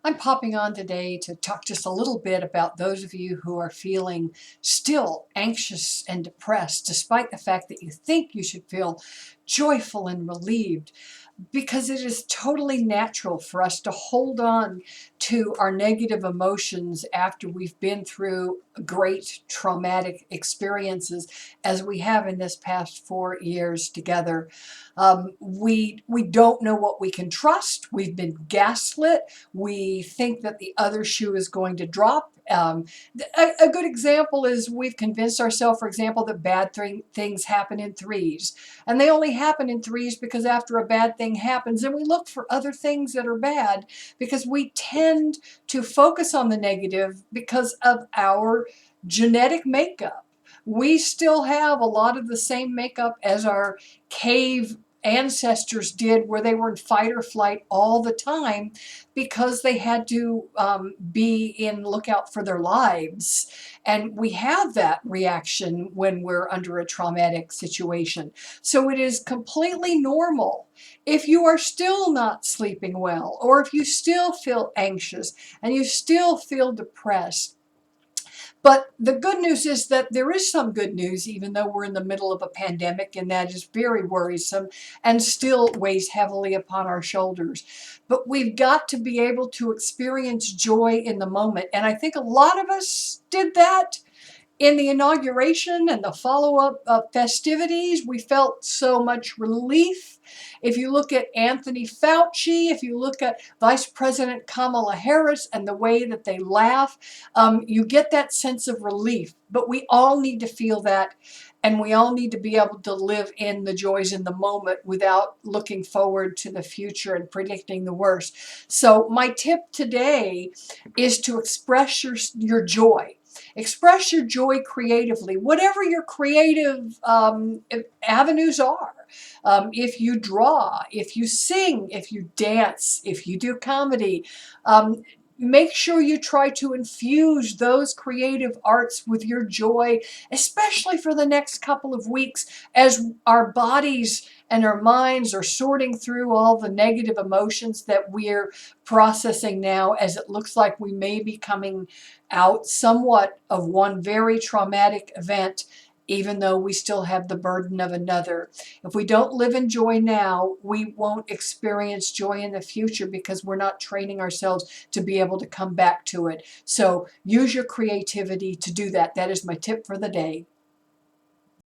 I'm popping on today to talk just a little bit about those of you who are feeling still anxious and depressed, despite the fact that you think you should feel joyful and relieved, because it is totally natural for us to hold on to our negative emotions after we've been through great traumatic experiences, as we have in this past 4 years together. We don't know what we can trust. We've been gaslit. We think that the other shoe is going to drop. A good example is we've convinced ourselves, for example, that things happen in threes. And they only happen in threes because after a bad thing happens, then we look for other things that are bad, because we tend to focus on the negative because of our genetic makeup. We still have a lot of the same makeup as our cave ancestors did, where they were in fight or flight all the time because they had to be in lookout for their lives. And we have that reaction when we're under a traumatic situation. So it is completely normal if you are still not sleeping well, or if you still feel anxious and you still feel depressed. But the good news is that there is some good news, even though we're in the middle of a pandemic, and that is very worrisome and still weighs heavily upon our shoulders. But we've got to be able to experience joy in the moment. And I think a lot of us did that in the inauguration and the follow-up festivities. We felt so much relief. If you look at Anthony Fauci, if you look at Vice President Kamala Harris and the way that they laugh, you get that sense of relief. But we all need to feel that, and we all need to be able to live in the joys in the moment without looking forward to the future and predicting the worst. So my tip today is to express your joy. Express your joy creatively, whatever your creative avenues are. If you draw, if you sing, if you dance, if you do comedy, make sure you try to infuse those creative arts with your joy, especially for the next couple of weeks as our bodies and our minds are sorting through all the negative emotions that we're processing now, as it looks like we may be coming out somewhat of one very traumatic event, even though we still have the burden of another. If we don't live in joy now, we won't experience joy in the future, because we're not training ourselves to be able to come back to it. So use your creativity to do that. That is my tip for the day.